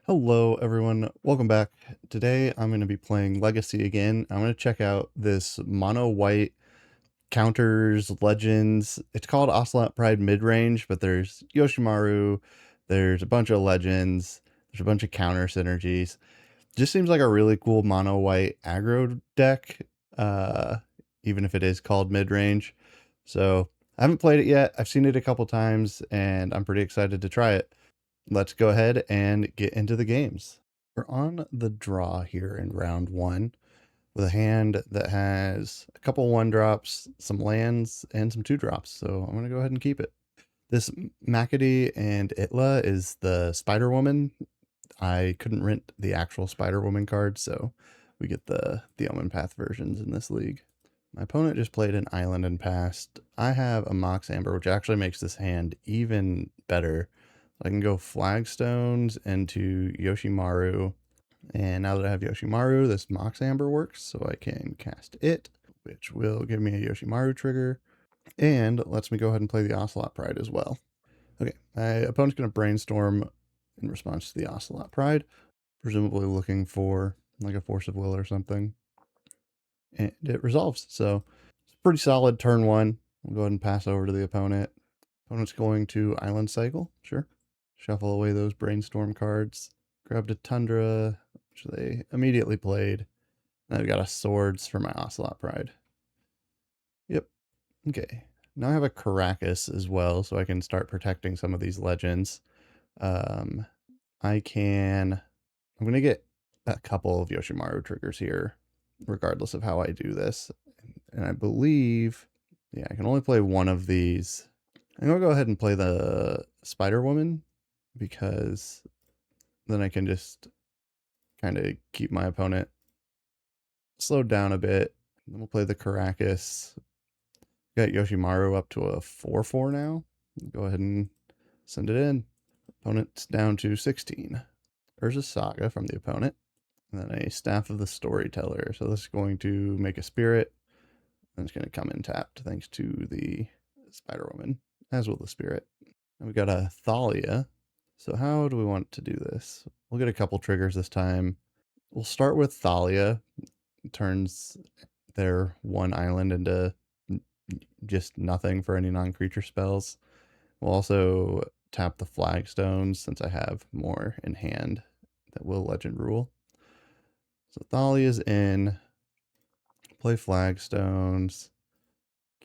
Hello everyone, welcome back. Today I'm going to be playing Legacy again. I'm going to check out this mono white counters legends. It's called Ocelot Pride Midrange, but there's Yoshimaru, there's a bunch of legends, there's a bunch of counter synergies. Just seems like a really cool mono white aggro deck, uh, even if it is called midrange. So I haven't played it yet. I've seen it a couple times and I'm pretty excited to try it. Let's go ahead and get into the games. We're on the draw here in round one with a hand that has a couple 1-drops, some lands, and some 2-drops. So I'm going to go ahead and keep it. This Makati and Itla is the Spider Woman. I couldn't rent the actual Spider Woman card, so we get the Omen Path versions in this league. My opponent just played an island and passed. I have a Mox Amber, which actually makes this hand even better. I can go Flagstones into Yoshimaru. And now that I have Yoshimaru, this Mox Amber works, so I can cast it, which will give me a Yoshimaru trigger, and lets me go ahead and play the Ocelot Pride as well. Okay, my opponent's going to Brainstorm in response to the Ocelot Pride, presumably looking for like a Force of Will or something. And it resolves, so it's a pretty solid turn one. We'll go ahead and pass over to the opponent. Opponent's going to Island Cycle, sure. Shuffle away those Brainstorm cards. Grabbed a Tundra, which they immediately played. And I've got a Swords for my Ocelot Pride. Yep. Okay. Now I have a Caracas as well, so I can start protecting some of these legends. I'm going to get a couple of Yoshimaru triggers here, regardless of how I do this. And I believe, yeah, I can only play one of these. I'm going to go ahead and play the Spider Woman, because then I can just kind of keep my opponent slowed down a bit. Then we'll play the Caracas. Got Yoshimaru up to a 4/4 now. Go ahead and send it in. Opponent's down to 16. There's a Saga from the opponent. And then a Staff of the Storyteller. So this is going to make a Spirit. And it's going to come in tapped thanks to the Spider Woman, as will the Spirit. And we got a Thalia. So how do we want to do this? We'll get a couple triggers this time. We'll start with Thalia. It turns their one island into just nothing for any non-creature spells. We'll also tap the Flagstones since I have more in hand that will Legend Rule. So Thalia's in. Play Flagstones.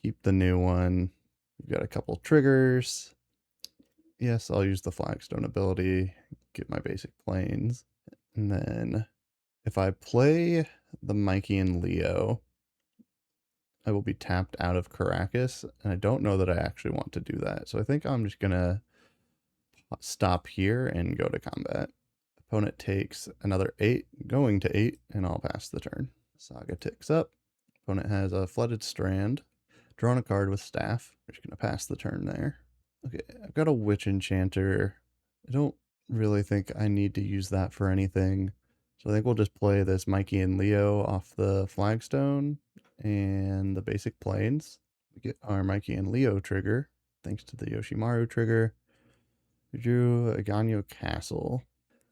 Keep the new one. We've got a couple triggers. Yes, I'll use the Flagstone ability. Get my basic planes. And then if I play the Mikey and Leo, I will be tapped out of Caracas, and I don't know that I actually want to do that. So I think I'm just going to stop here and go to combat. Opponent takes another 8, going to 8, and I'll pass the turn. Saga ticks up. Opponent has a Flooded Strand. Drawn a card with Staff. We're just going to pass the turn there. Okay, I've got a Witch Enchanter. I don't really think I need to use that for anything. So I think we'll just play this Mikey and Leo off the Flagstone and the basic planes. We get our Mikey and Leo trigger, thanks to the Yoshimaru trigger. We drew a Ganyo Castle.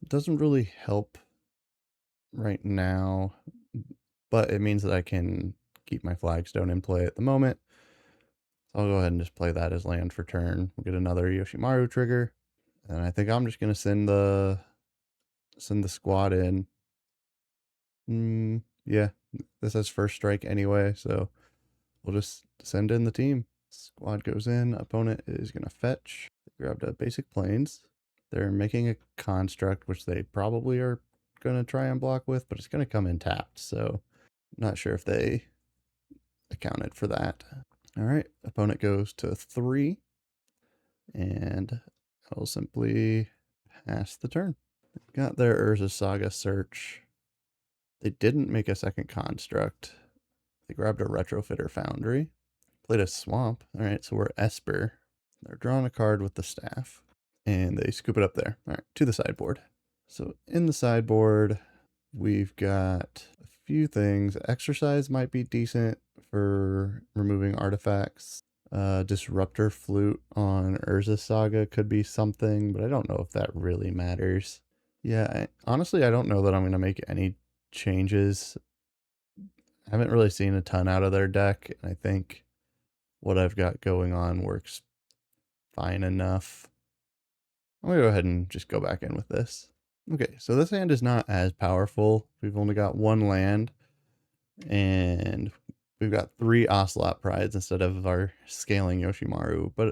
It doesn't really help right now, but it means that I can keep my Flagstone in play at the moment. So I'll go ahead and just play that as land for turn. We'll get another Yoshimaru trigger. And I think I'm just going to send the squad in. Yeah, this has first strike anyway, so we'll just send in the team. Squad goes in. Opponent is going to fetch. They grabbed a basic planes. They're making a construct, which they probably are going to try and block with, but it's going to come in tapped, so not sure if they accounted for that. All right, opponent goes to 3, and I'll simply pass the turn. Got their Urza Saga search. They didn't make a second construct. They grabbed a Retrofitter Foundry. Played a Swamp. All right, so we're Esper. They're drawing a card with the Staff. And they scoop it up there. All right, to the sideboard. So in the sideboard, we've got a few things. Exercise might be decent for removing artifacts. Disruptor Flute on Urza Saga could be something, but I don't know if that really matters. Yeah, honestly, I don't know that I'm going to make any changes. I haven't really seen a ton out of their deck, and I think what I've got going on works fine enough. I'm going to go ahead and just go back in with this. Okay, so this hand is not as powerful. We've only got one land, and we've got 3 Ocelot Prides instead of our scaling Yoshimaru, but I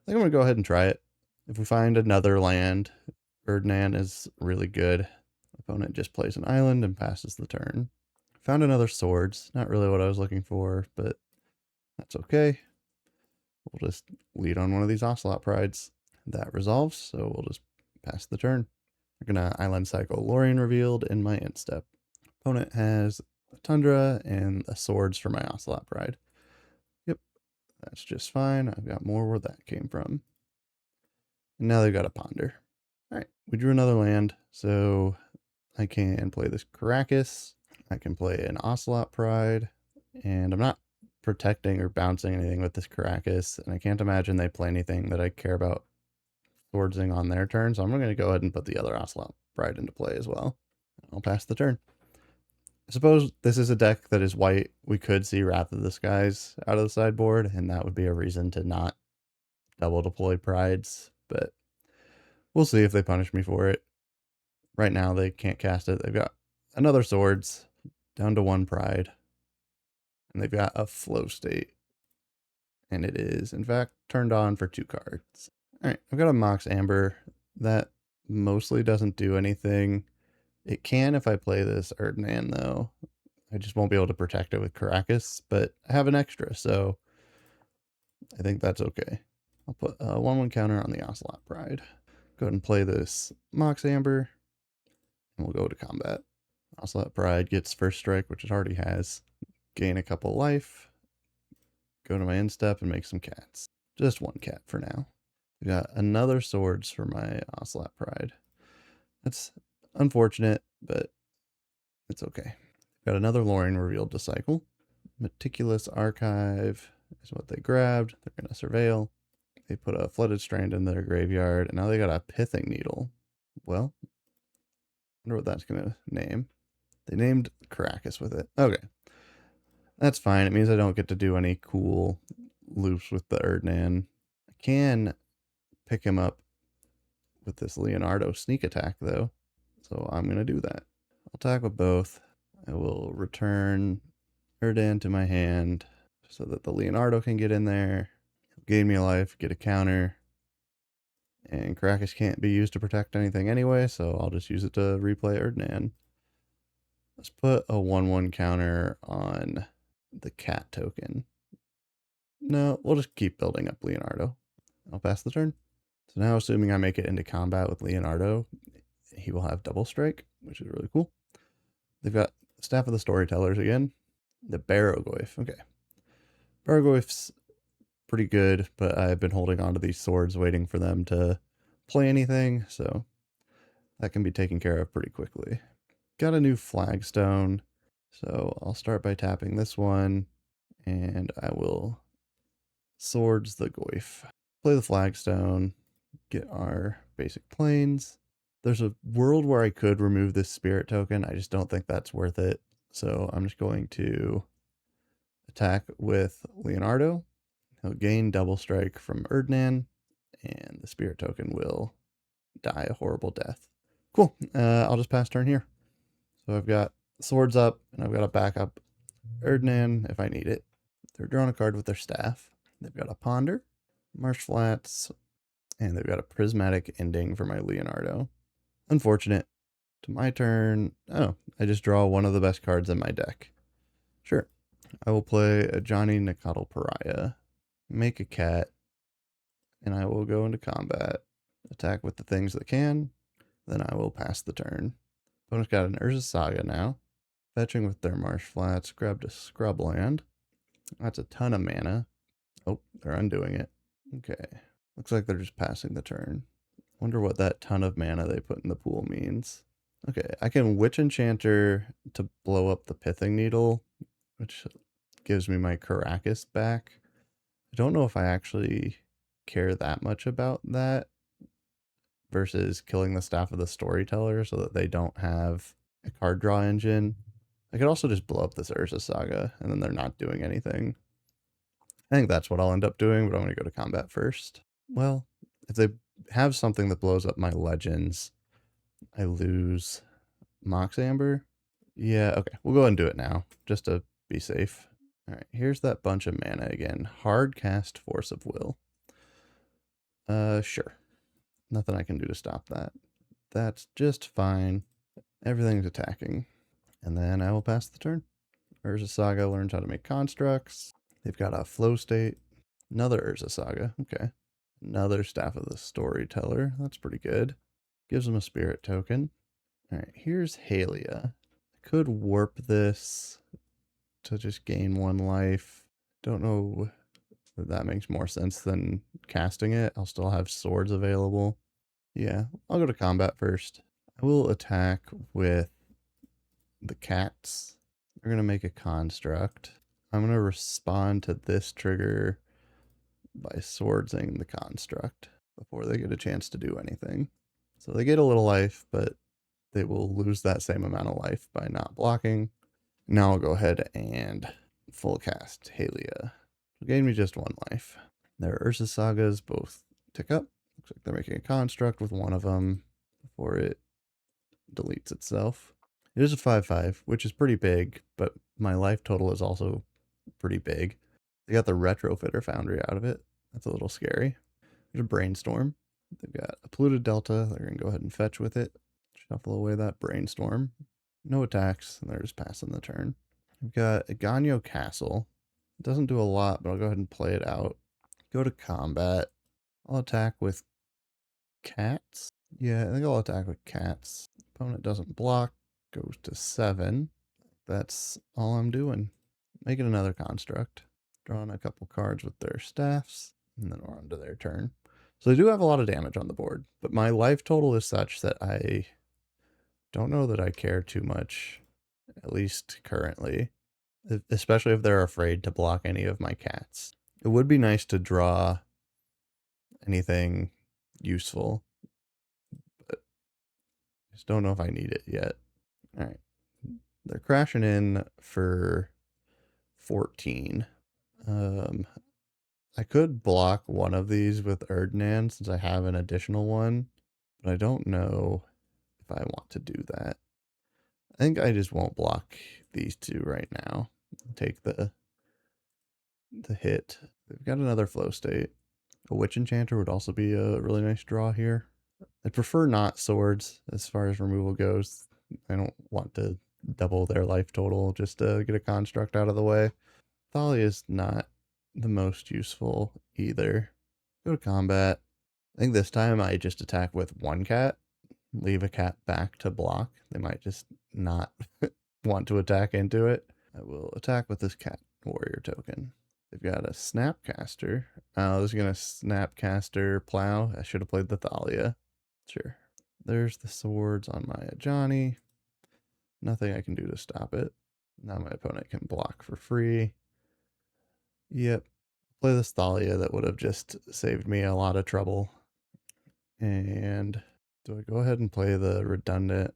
think I'm going to go ahead and try it. If we find another land, Ferdinand is really good. Opponent just plays an island and passes the turn. Found another swords. Not really what I was looking for, but that's okay. We'll just lead on one of these Ocelot Prides. That resolves, so we'll just pass the turn. We're gonna Island Cycle Lorien revealed in my end step. Opponent has a Tundra and the swords for my Ocelot Pride. Yep, that's just fine. I've got more where that came from. And now they've got a Ponder. Alright, we drew another land, so I can play this Caracas. I can play an Ocelot Pride, and I'm not protecting or bouncing anything with this Caracas, and I can't imagine they play anything that I care about swordsing on their turn, so I'm going to go ahead and put the other Ocelot Pride into play as well. I'll pass the turn. I suppose this is a deck that is white. We could see Wrath of the Skies out of the sideboard, and that would be a reason to not double deploy Prides, but we'll see if they punish me for it. Right now, they can't cast it. They've got another Swords, down to 1 Pride, and they've got a Flow State, and it is, in fact, turned on for 2 cards. All right, I've got a Mox Amber. That mostly doesn't do anything. It can if I play this Erdnan, though. I just won't be able to protect it with Caracas, but I have an extra, so I think that's okay. I'll put a 1/1 counter on the Ocelot Pride. Go ahead and play this Mox Amber, and we'll go to combat. Ocelot Pride gets first strike, which it already has. Gain a couple life. Go to my end step and make some cats. Just 1 cat for now. We got another swords for my Ocelot Pride. That's unfortunate, but it's okay. Got another Lorien revealed to cycle. Meticulous Archive is what they grabbed. They're going to surveil. They put a Flooded Strand in their graveyard, and now they got a Pithing Needle. Well, I wonder what that's going to name. They named Caracas with it. Okay. That's fine. It means I don't get to do any cool loops with the Erdnan. I can pick him up with this Leonardo sneak attack, though. So I'm going to do that. I'll attack with both. I will return Erdan to my hand so that the Leonardo can get in there. Gain me a life, get a counter. And Caracas can't be used to protect anything anyway, so I'll just use it to replay Erdnan. Let's put a 1/1 counter on the cat token. No, we'll just keep building up Leonardo. I'll pass the turn. So now, assuming I make it into combat with Leonardo, he will have double strike, which is really cool. They've got Staff of the Storytellers again. The Barrogoyf. Okay. Barrogoyf's pretty good, but I've been holding on to these swords waiting for them to play anything, so that can be taken care of pretty quickly. Got a new flagstone, so I'll start by tapping this one, and I will swords the Goyf. Play the flagstone, get our basic planes. There's a world where I could remove this spirit token. I just don't think that's worth it. So I'm just going to attack with Leonardo. He'll gain double strike from Erdnan, and the spirit token will die a horrible death. Cool. I'll just pass turn here. So I've got swords up, and I've got a backup Erdnan if I need it. They're drawing a card with their staff. They've got a Ponder, Marsh Flats, and they've got a Prismatic Ending for my Leonardo. Unfortunate. To my turn. Oh, I just draw one of the best cards in my deck. Sure. I will play Ajani Nakatl Pariah. Make a cat. And I will go into combat. Attack with the things that can. Then I will pass the turn. Opponent's got an Urza Saga now. Fetching with their Marsh Flats. Grabbed a scrub land. That's a ton of mana. Oh, they're undoing it. Okay. Looks like they're just passing the turn. Wonder what that ton of mana they put in the pool means. Okay, I can Witch Enchanter to blow up the Pithing Needle, which gives me my Caracas back. I don't know if I actually care that much about that, versus killing the Staff of the Storyteller so that they don't have a card draw engine. I could also just blow up this Urza Saga, and then they're not doing anything. I think that's what I'll end up doing, but I'm going to go to combat first. Well, if they have something that blows up my legends, I lose Mox Amber. Yeah, okay. We'll go ahead and do it now, just to be safe. All right, here's that bunch of mana again. Hard cast Force of Will. Sure. Nothing I can do to stop that. That's just fine. Everything's attacking. And then I will pass the turn. Urza Saga learns how to make constructs. They've got a flow state. Another Urza Saga. Okay. Another Staff of the Storyteller. That's pretty good. Gives them a spirit token. All right, here's Halia. I could warp this to just gain 1 life. Don't know if that makes more sense than casting it. I'll still have swords available. Yeah, I'll go to combat first. I will attack with the cats. They're going to make a construct. I'm going to respond to this trigger by swordsing the construct before they get a chance to do anything. So they get a little life, but they will lose that same amount of life by not blocking. Now I'll go ahead and full cast Halia. It gave me just 1 life. Their Ursa Sagas both tick up. Looks like they're making a construct with one of them before it deletes itself. It is a 5/5, which is pretty big, but my life total is also pretty big. They got the Retrofitter Foundry out of it. That's a little scary. There's a Brainstorm. They've got a Polluted Delta. They're going to go ahead and fetch with it. Shuffle away that Brainstorm. No attacks, and they're just passing the turn. We've got a Ganyo Castle. It doesn't do a lot, but I'll go ahead and play it out. Go to combat. I'll attack with cats. Yeah, I think I'll attack with cats. Opponent doesn't block. Goes to 7. That's all I'm doing. Making another construct. Drawing a couple cards with their staffs. And then we're on to their turn. So they do have a lot of damage on the board. But my life total is such that I don't know that I care too much. At least currently. Especially if they're afraid to block any of my cats. It would be nice to draw anything useful. But I just don't know if I need it yet. Alright. They're crashing in for 14. I could block one of these with Erdnan since I have an additional one, but I don't know if I want to do that. I think I just won't block these two right now. Take the hit. They've got another flow state. A Witch Enchanter would also be a really nice draw here. I'd prefer not swords as far as removal goes. I don't want to double their life total just to get a construct out of the way. Thalia is not the most useful either. Go to combat. I think this time I just attack with 1 cat. Leave a cat back to block. They might just not want to attack into it. I will attack with this cat warrior token. They've got a Snapcaster. Oh, this is going to Snapcaster Plow. I should have played the Thalia. Sure. There's the swords on my Ajani. Nothing I can do to stop it. Now my opponent can block for free. Yep. Play this Thalia that would have just saved me a lot of trouble. And do I go ahead and play the redundant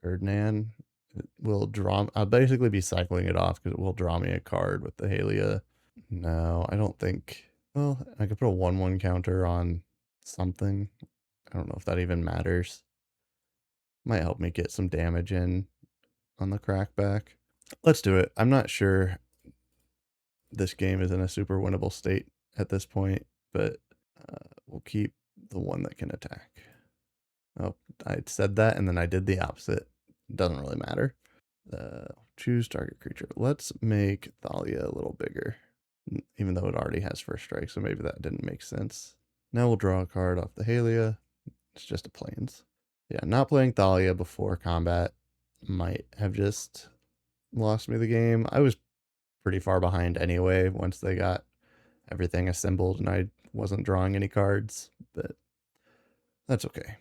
Erdnan? It will draw. I'll basically be cycling it off because it will draw me a card with the Halia. No, I don't think. Well, I could put a 1/1 counter on something. I don't know if that even matters. Might help me get some damage in on the crackback. Let's do it. I'm not sure this game is in a super winnable state at this point, but we'll keep the one that can attack. Oh, I said that and then I did the opposite. Doesn't really matter. Choose target creature. Let's make Thalia a little bigger, even though it already has first strike, so maybe that didn't make sense. Now we'll draw a card off the Halia. It's just a plains. Yeah, not playing Thalia before combat might have just lost me the game. I was pretty far behind anyway once they got everything assembled and I wasn't drawing any cards, but that's okay.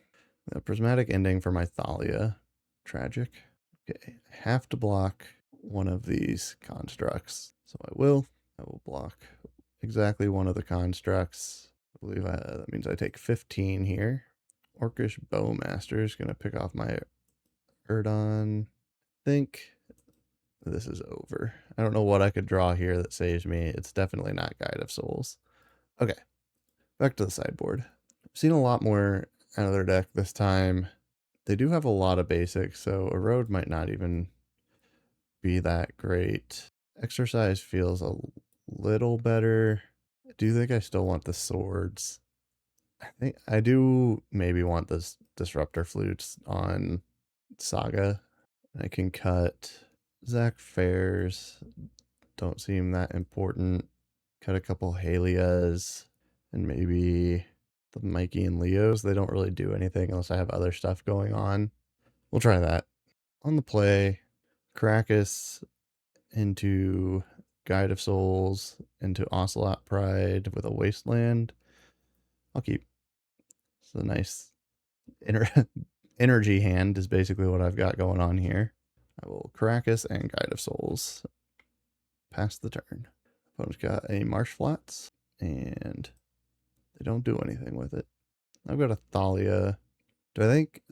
The prismatic ending for my Thalia. Tragic. Okay, I have to block one of these constructs, so I will. I will block exactly one of the constructs. I believe that means I take 15 here. Orcish Bowmaster is going to pick off my Erdon. I think this is over. I don't know what I could draw here that saves me. It's definitely not Guide of Souls. Okay, back to the sideboard. I've seen a lot more out of their deck this time. They do have a lot of basics, so Erode might not even be that great. Exercise feels a little better. I do think I still want the swords. I think I do maybe want this Disruptor Flutes on Saga. I can cut Zach Fairs. Don't seem that important. Cut a couple Halias and maybe the Mikey and Leos. They don't really do anything unless I have other stuff going on. We'll try that. On the play, Krakus into Guide of Souls, into Ocelot Pride with a Wasteland. I'll keep. It's a nice energy hand is basically what I've got going on here. I will Krakus and Guide of Souls. Pass the turn. Opponent's got a Marsh Flats, and they don't do anything with it. I've got a Thalia. Do I think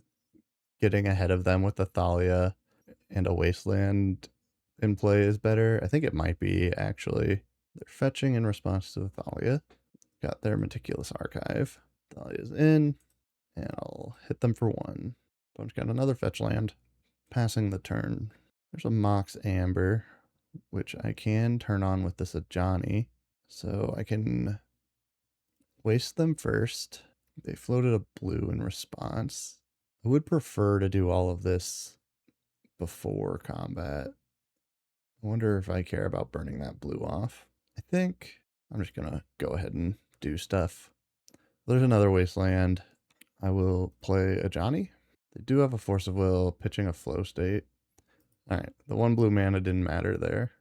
getting ahead of them with the Thalia and a Wasteland in play is better? I think it might be, actually. They're fetching in response to the Thalia. Got their Meticulous Archive. Thalia's in, and I'll hit them for 1. Opponent's got another fetch land. Passing the turn. There's a Mox Amber, which I can turn on with this Ajani. So I can waste them first. They floated a blue in response. I would prefer to do all of this before combat. I wonder if I care about burning that blue off. I think I'm just going to go ahead and do stuff. There's another Wasteland. I will play Ajani. They do have a Force of Will, pitching a Flow State. All right, the 1 blue mana didn't matter there.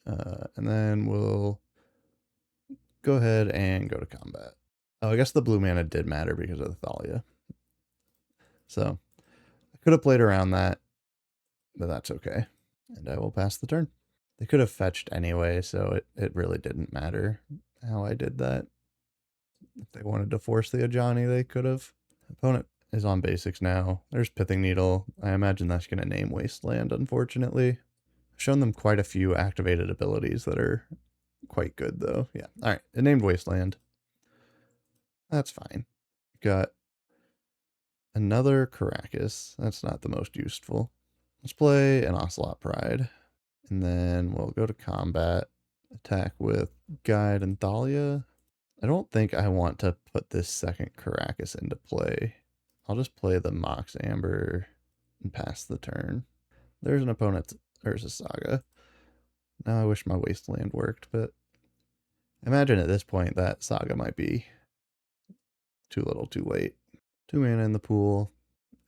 And then we'll go ahead and go to combat. Oh, I guess the blue mana did matter because of the Thalia. So I could have played around that, but that's okay. And I will pass the turn. They could have fetched anyway, so it really didn't matter how I did that. If they wanted to force the Ajani, they could have. Opponent is on basics now. There's Pithing Needle. I imagine that's going to name Wasteland, unfortunately. I've shown them quite a few activated abilities that are quite good, though. Yeah, all right. It named Wasteland. That's fine. Got another Caracas. That's not the most useful. Let's play an Ocelot Pride. And then we'll go to combat. Attack with Guide and Thalia. I don't think I want to put this second Caracas into play. I'll just play the Mox Amber and pass the turn. There's an opponent. There's a Saga. Now I wish my Wasteland worked, but I imagine at this point that Saga might be too little too late. 2 mana in the pool.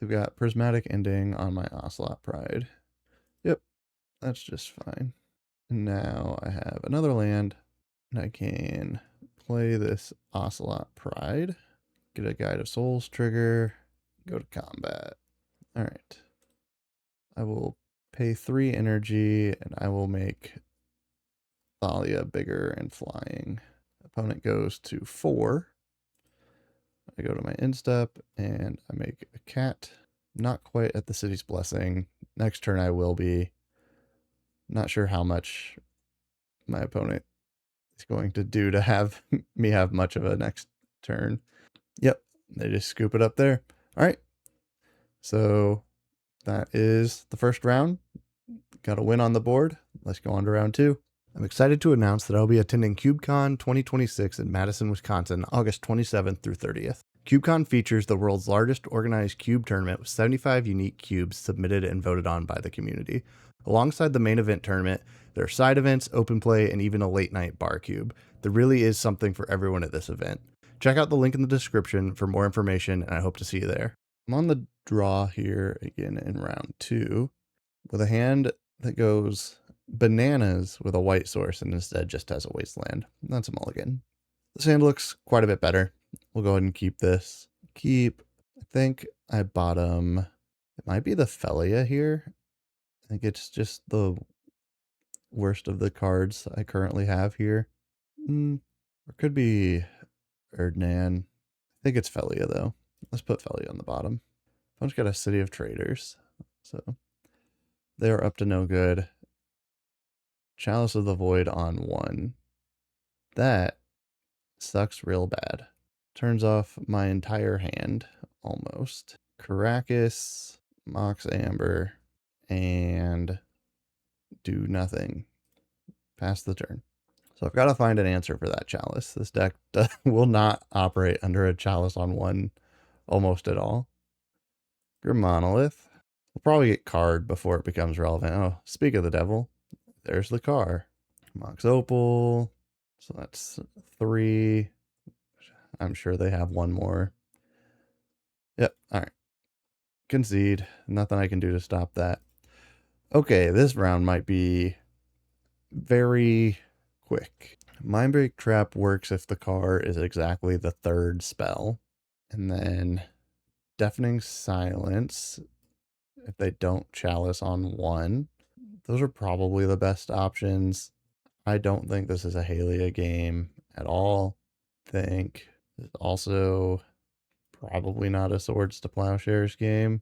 They've got Prismatic Ending on my Ocelot Pride. Yep, that's just fine. And now I have another land, and I can play this Ocelot Pride, get a Guide of Souls trigger, go to combat. All right. I will pay 3 energy, and I will make Thalia bigger and flying. Opponent goes to 4. I go to my instep, and I make a cat. Not quite at the City's Blessing. Next turn I will be. Not sure how much my opponent is going to do to have me have much of a next turn. Yep, they just scoop it up there. All right. So that is the first round. Got a win on the board. Let's go on to round 2. I'm excited to announce that I'll be attending CubeCon 2026 in Madison, Wisconsin, August 27th through 30th. CubeCon features the world's largest organized cube tournament with 75 unique cubes submitted and voted on by the community. Alongside the main event tournament, there are side events, open play, and even a late night bar cube. There really is something for everyone at this event. Check out the link in the description for more information, and I hope to see you there. I'm on the draw here again in round 2 with a hand that goes bananas with a white source and instead just has a Wasteland. That's a mulligan. This hand looks quite a bit better. We'll go ahead and keep this. I think I bottom. It might be the Felia here. I think it's just the worst of the cards I currently have here. Or could be Erdnan. I think it's Felia though. Let's put Felly on the bottom. Opponent's got a City of Traders, so they are up to no good. Chalice of the Void on 1. That sucks real bad. Turns off my entire hand, almost. Caracas, Mox Amber, and do nothing. Pass the turn. So I've got to find an answer for that Chalice. This deck will not operate under a Chalice on 1 almost at all. Grim Monolith. We'll probably get card before it becomes relevant. Oh, speak of the devil. There's the car. Mox Opal. So that's 3. I'm sure they have one more. Yep. All right. Concede. Nothing I can do to stop that. Okay, this round might be very quick. Mindbreak Trap works if the car is exactly the 3rd spell. And then Deafening Silence if they don't Chalice on 1. Those are probably the best options. I don't think this is a Halia game at all. Think it's also probably not a Swords to Plowshares game.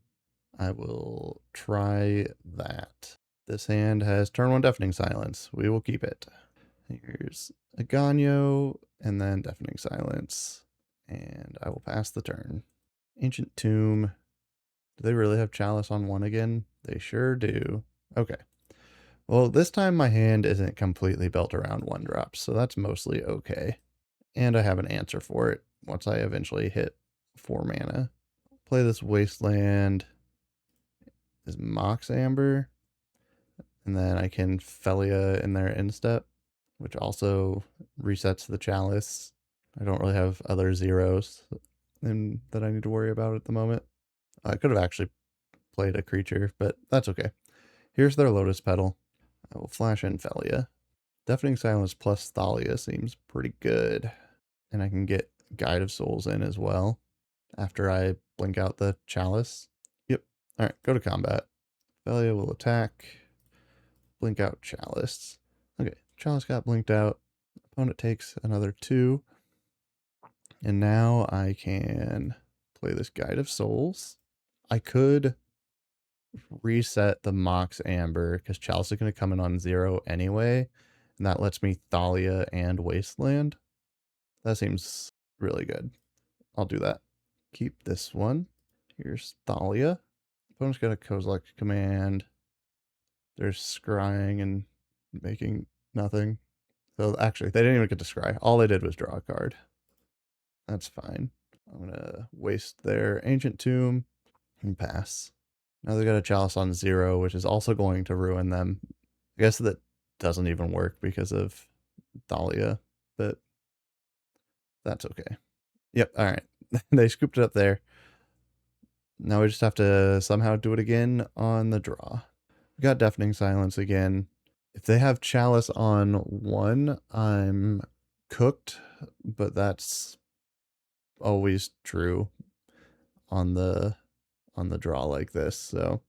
I will try that. This hand has turn 1 Deafening Silence. We will keep it. Here's a Ganyo and then Deafening Silence. And I will pass the turn. Ancient Tomb. Do they really have Chalice on 1 again? They sure do. Okay. Well, this time my hand isn't completely built around 1-drops, so that's mostly okay. And I have an answer for it once I eventually hit 4 mana. Play this Wasteland. Is Mox Amber. And then I can Felia in there instep, which also resets the Chalice. I don't really have other zeros that I need to worry about at the moment. I could have actually played a creature, but that's okay. Here's their Lotus Petal. I will flash in Felia. Deafening Silence plus Thalia seems pretty good. And I can get Guide of Souls in as well after I blink out the Chalice. Yep. All right, go to combat. Felia will attack. Blink out Chalice. Okay, Chalice got blinked out. Opponent takes another 2. And now I can play this Guide of Souls. I could reset the Mox Amber because Chalice is going to come in on 0 anyway. And that lets me Thalia and Wasteland. That seems really good. I'll do that. Keep this one. Here's Thalia. Opponent's got a Kozilek command. There's scrying and making nothing. So actually, they didn't even get to scry. All they did was draw a card. That's fine. I'm going to waste their Ancient Tomb and pass. Now they got a Chalice on 0, which is also going to ruin them. I guess that doesn't even work because of Thalia, but that's okay. Yep, all right. They scooped it up there. Now we just have to somehow do it again on the draw. We got Deafening Silence again. If they have Chalice on 1, I'm cooked, but that's always true on the draw like this, so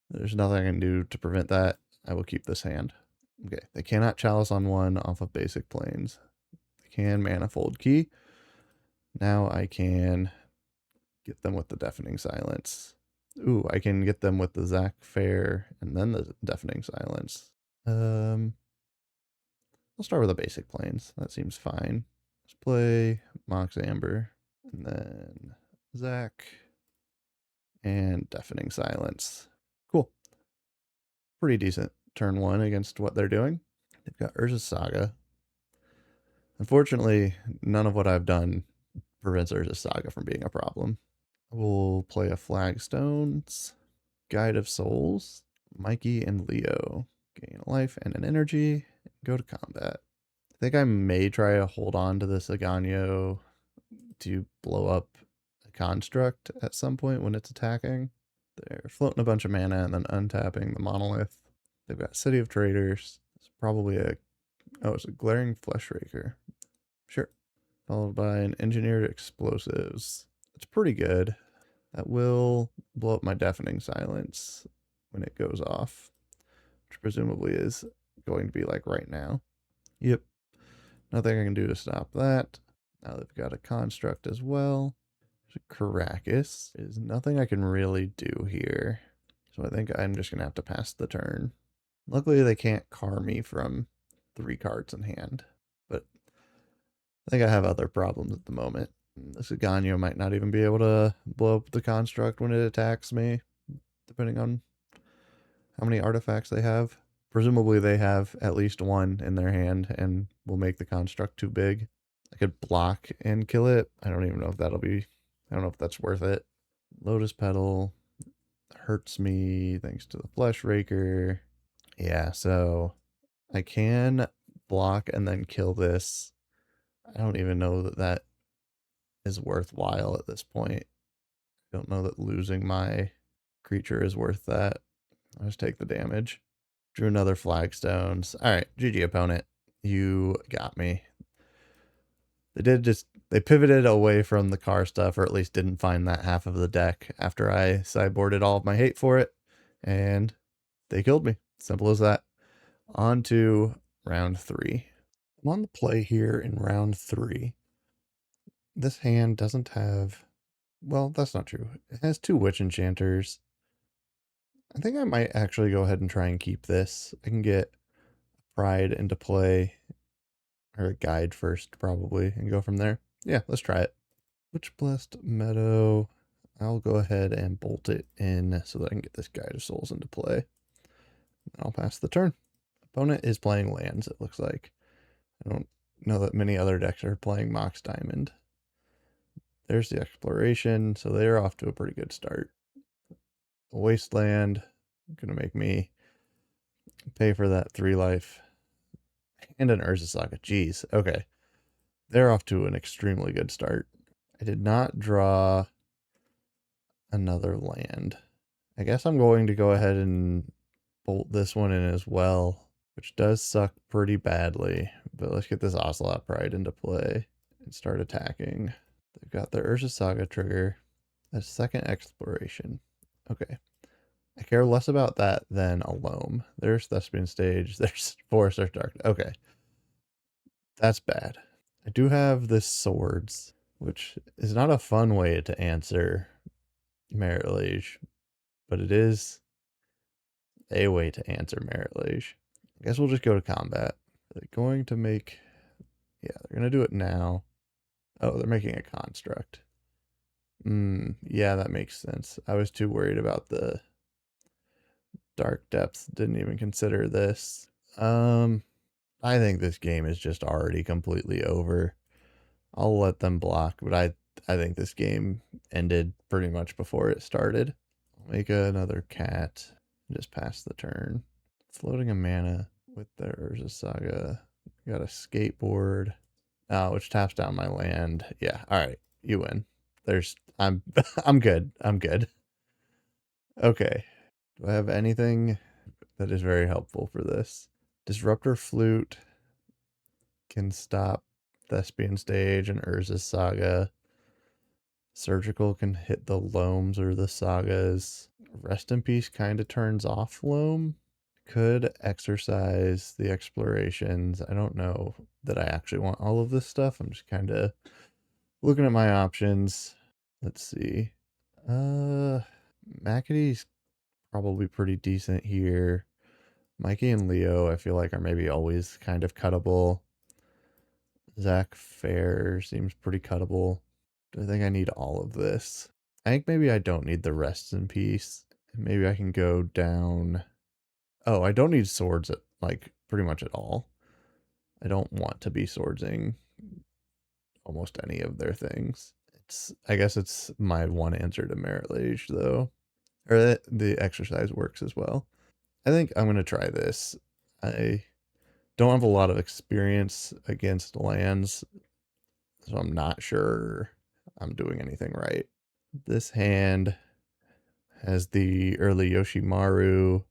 there's nothing I can do to prevent that. I will keep this hand. Okay, they cannot Chalice on 1 off of basic planes. They can Manifold Key. Now I can get them with the Deafening Silence. Ooh, I can get them with the Zac Fair and then the Deafening Silence. I'll start with the basic planes. That seems fine. Let's play Mox Amber and then Zac and Deafening Silence. Cool. Pretty decent turn 1 against what they're doing. They've got Urza's Saga. Unfortunately, none of what I've done prevents Urza's Saga from being a problem. We'll play a Flagstones, Guide of Souls, Mikey and Leo. Gain a life and an energy. Go to combat. I think I may try to hold on to this Aganyo to blow up a construct at some point when it's attacking. They're floating a bunch of mana and then untapping the Monolith. They've got City of Traders. It's probably it's a Glaring Fleshraker. Sure. Followed by an Engineered Explosives. It's pretty good. That will blow up my Deafening Silence when it goes off, which presumably is going to be like right now. Yep. Nothing I can do to stop that. Now they've got a construct as well. Caracas. There's nothing I can really do here. So I think I'm just going to have to pass the turn. Luckily, they can't car me from 3 cards in hand. But I think I have other problems at the moment. This Agano might not even be able to blow up the construct when it attacks me, depending on how many artifacts they have. Presumably they have at least one in their hand and will make the construct too big. I could block and kill it. I don't even know if that'll be... I don't know if that's worth it. Lotus Petal hurts me thanks to the Flesh Raker. Yeah, so I can block and then kill this. I don't even know that that is worthwhile at this point. I don't know that losing my creature is worth that. I'll just take the damage. Drew another flagstones. All right, GG opponent. You got me. They pivoted away from the car stuff, or at least didn't find that half of the deck after I sideboarded all of my hate for it, and they killed me. Simple as that. On to round 3. I'm on the play here in round 3. This hand doesn't have... Well, that's not true. It has 2 Witch Enchanters. I think I might actually go ahead and try and keep this. I can get Pride into play, or a Guide first probably, and go from there. Yeah, let's try it. Witch Blessed Meadow. I'll go ahead and bolt it in so that I can get this Guide of Souls into play. I'll pass the turn. Opponent is playing lands, it looks like. I don't know that many other decks are playing Mox Diamond. There's the Exploration, so they're off to a pretty good start. A Wasteland, gonna make me pay for that 3 life. And an Urza Saga, jeez, okay. They're off to an extremely good start. I did not draw another land. I guess I'm going to go ahead and bolt this one in as well, which does suck pretty badly. But let's get this Ocelot Pride into play and start attacking. They've got their Urza Saga trigger, a second Exploration. Okay. I care less about that than a Loam. There's Thespian Stage, there's Forest of Dark. Okay. That's bad. I do have this Swords, which is not a fun way to answer Merit Liege, but it is a way to answer Merit Liege. I guess we'll just go to combat. They're going to make... Yeah, they're going to do it now. Oh, they're making a construct. Yeah, that makes sense. I was too worried about the Dark Depths. Didn't even consider this. I think this game is just already completely over. I'll let them block, but I think this game ended pretty much before it started. I'll make another cat and just pass the turn. Floating a mana with the Urza Saga. Got a skateboard. Which taps down my land. Yeah, alright. You win. I'm I'm good. I'm good. Okay. Do I have anything that is very helpful for this? Disruptor Flute can stop Thespian Stage and Urza's Saga. Surgical can hit the Loams or the Sagas. Rest in Peace kind of turns off Loam. Could exercise the Explorations. I don't know that I actually want all of this stuff. I'm just kind of looking at my options. Let's see. Macady's probably pretty decent here. Mikey and Leo, I feel like, are maybe always kind of cuttable. Zach Fair seems pretty cuttable. Do I think I need all of this? I think maybe I don't need the Rest in Peace. Maybe I can go down... Oh, I don't need swords at, like, pretty much at all. I don't want to be swordsing almost any of their things. I guess it's my one answer to Merit Liege, though. Or the exercise works as well. I think I'm going to try this. I don't have a lot of experience against lands, so I'm not sure I'm doing anything right. This hand has the early Yoshimaru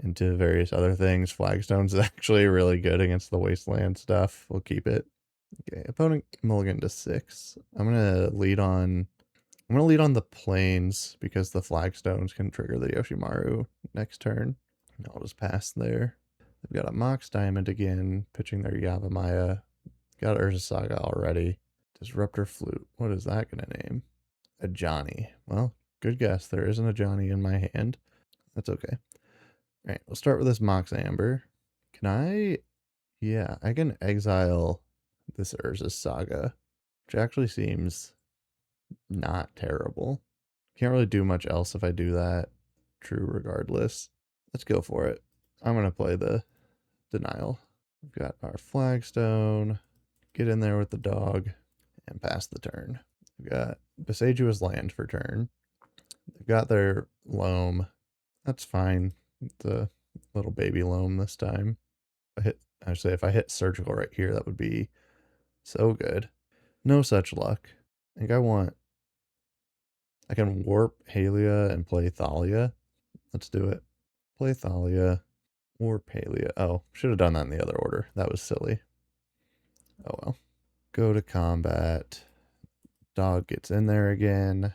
into various other things. Flagstones is actually really good against the wasteland stuff. We'll keep it. Okay, opponent mulligan to 6. I'm gonna lead on the plains because the flagstones can trigger the Yoshimaru next turn. I'll just pass there. They've got a Mox Diamond again, pitching their Yavimaya. Got Urza Saga already. Disruptor Flute. What is that going to name? Ajani. Well, good guess. There isn't a Johnny in my hand. That's okay. All right, we'll start with this Mox Amber. Can I? Yeah, I can exile this Urza's Saga, which actually seems not terrible. Can't really do much else if I do that. True regardless. Let's go for it. I'm going to play the Denial. We've got our Flagstone. Get in there with the dog and pass the turn. We've got Besageous Land for turn. They've got their Loam. That's fine. It's a little baby Loam this time. If I hit Surgical right here, that would be so good. No such luck. I think I can warp Halia and play Thalia. Let's do it. Play Thalia, warp Halia. Oh, should have done that in the other order. That was silly. Oh well. Go to combat. Dog gets in there again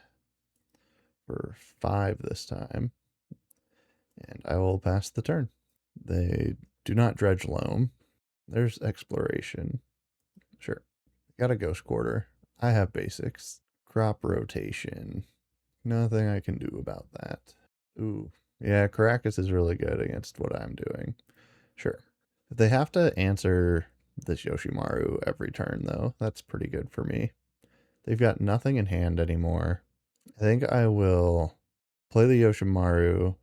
for 5 this time. And I will pass the turn. They do not dredge loam. There's exploration. Sure. Got a ghost quarter. I have basics. Crop rotation. Nothing I can do about that. Ooh. Yeah, Caracas is really good against what I'm doing. Sure. If they have to answer this Yoshimaru every turn, though, that's pretty good for me. They've got nothing in hand anymore. I think I will play the Yoshimaru,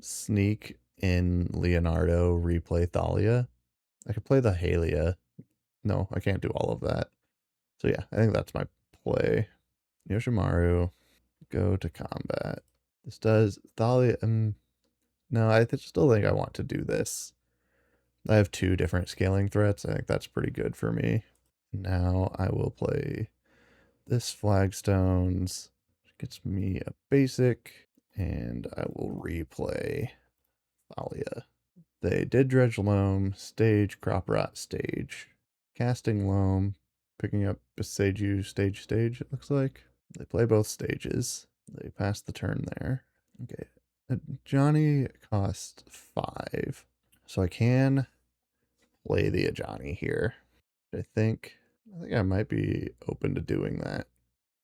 sneak in Leonardo, replay Thalia. I could play the Halia. No, I can't do all of that. So yeah, I think that's my play. Yoshimaru, go to combat. This does Thalia. No, I still think I want to do this. I have 2 different scaling threats. I think that's pretty good for me. Now I will play this Flagstones, which gets me a basic, and I will replay Thalia. They did dredge loam, stage, crop rot, stage. Casting loam, picking up Beseju, stage, it looks like. They play both stages. They pass the turn there. Okay. Ajani cost 5. So I can play the Ajani here. I think I might be open to doing that.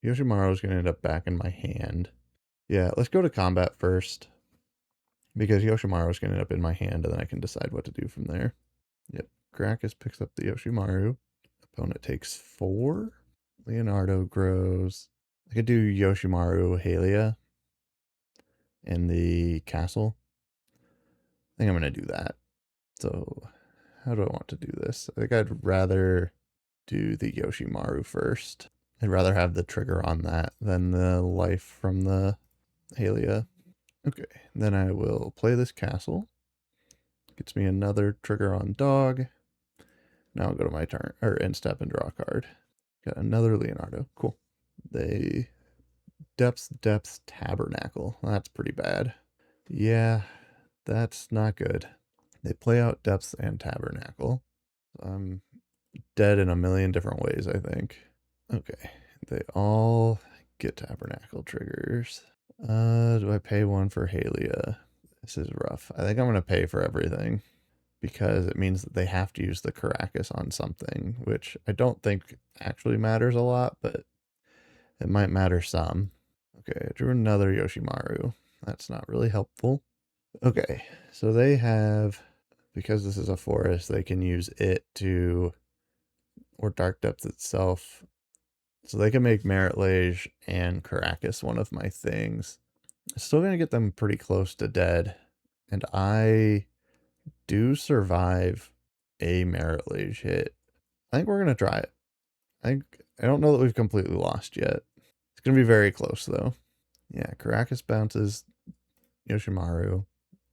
Yoshimaru is going to end up back in my hand. Yeah, let's go to combat first. Because Yoshimaru is going to end up in my hand, and then I can decide what to do from there. Yep. Caracas picks up the Yoshimaru. Opponent takes 4. Leonardo grows. I could do Yoshimaru Halia in the castle. I think I'm going to do that. So, how do I want to do this? I think I'd rather do the Yoshimaru first. I'd rather have the trigger on that than the life from the Halia. Okay, then I will play this castle. Gets me another trigger on dog. Now I'll go to my turn, or end step and draw a card. Got another Leonardo. Cool. They depth tabernacle. That's pretty bad. Yeah, that's not good. They play out depths and tabernacle. I'm dead in a million different ways, I think. Okay, they all get tabernacle triggers. Do I pay 1 for Halia? This is rough. I think I'm going to pay for everything because it means that they have to use the Caracas on something, which I don't think actually matters a lot, but it might matter some. Okay, I drew another Yoshimaru. That's not really helpful. Okay, so they have, because this is a forest, they can use it to, or Dark Depth itself. So they can make Merit Lage and Caracas one of my things. Still going to get them pretty close to dead. And I do survive a Merit Lage hit. I think we're going to try it. I don't know that we've completely lost yet. It's going to be very close, though. Yeah, Caracas bounces Yoshimaru.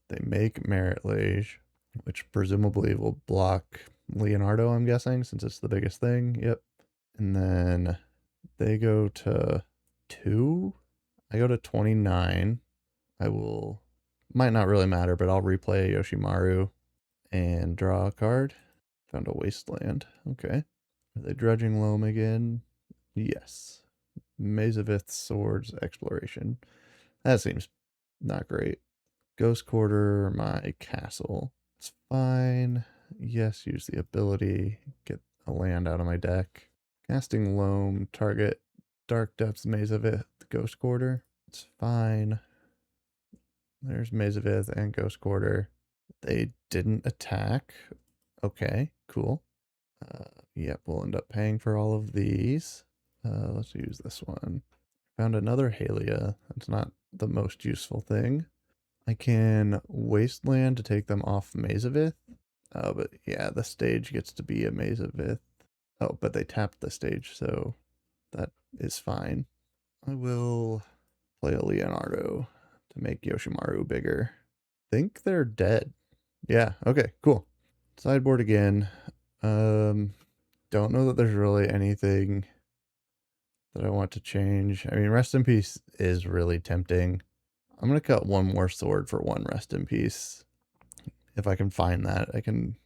They make Merit Lage, which presumably will block Leonardo, I'm guessing, since it's the biggest thing. Yep. And then they go to 2. I go to 29. Might not really matter, but I'll replay Yoshimaru and draw a card. Found a wasteland. Okay. Are they dredging loam again? Yes. Mazavith Swords Exploration. That seems not great. Ghost Quarter, my castle. It's fine. Yes, use the ability. Get a land out of my deck. Casting Loam, target Dark Depths, Maze of Ith, Ghost Quarter. It's fine. There's Maze of Ith and Ghost Quarter. They didn't attack. Okay, cool. Yep, we'll end up paying for all of these. Let's use this one. Found another Halia. That's not the most useful thing. I can Wasteland to take them off Maze of Ith. But yeah, the stage gets to be a Maze of Ith. Oh, but they tapped the stage, so that is fine. I will play a Leonardo to make Yoshimaru bigger. Think they're dead. Yeah, okay, cool. Sideboard again. Don't know that there's really anything that I want to change. I mean, Rest in Peace is really tempting. I'm going to cut one more sword for one Rest in Peace. If I can find that, I can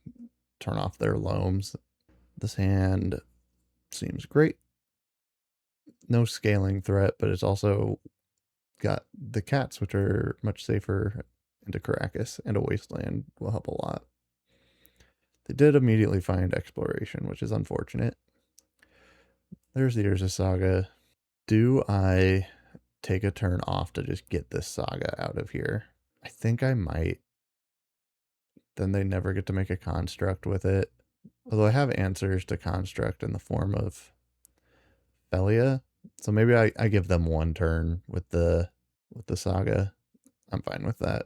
turn off their loams. This hand seems great. No scaling threat, but it's also got the cats, which are much safer into Caracas, and a Wasteland will help a lot. They did immediately find Exploration, which is unfortunate. There's the Urza Saga. Do I take a turn off to just get this saga out of here? I think I might. Then they never get to make a construct with it. Although I have answers to construct in the form of Felia. So maybe I give them one turn with the saga. I'm fine with that.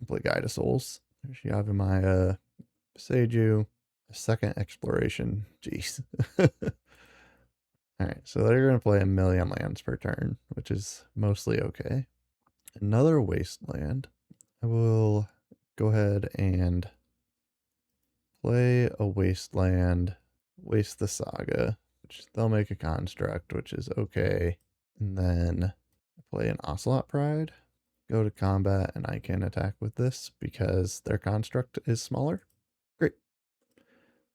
Play Guide of Souls. There's Yavimaya, Seiju, a second exploration. Jeez. Alright, so they're going to play 1,000,000 lands per turn, which is mostly okay. Another Wasteland. I will go ahead and play a Wasteland, waste the Saga, which they'll make a construct, which is okay. And then play an Ocelot Pride, go to combat, and I can attack with this because their construct is smaller. Great.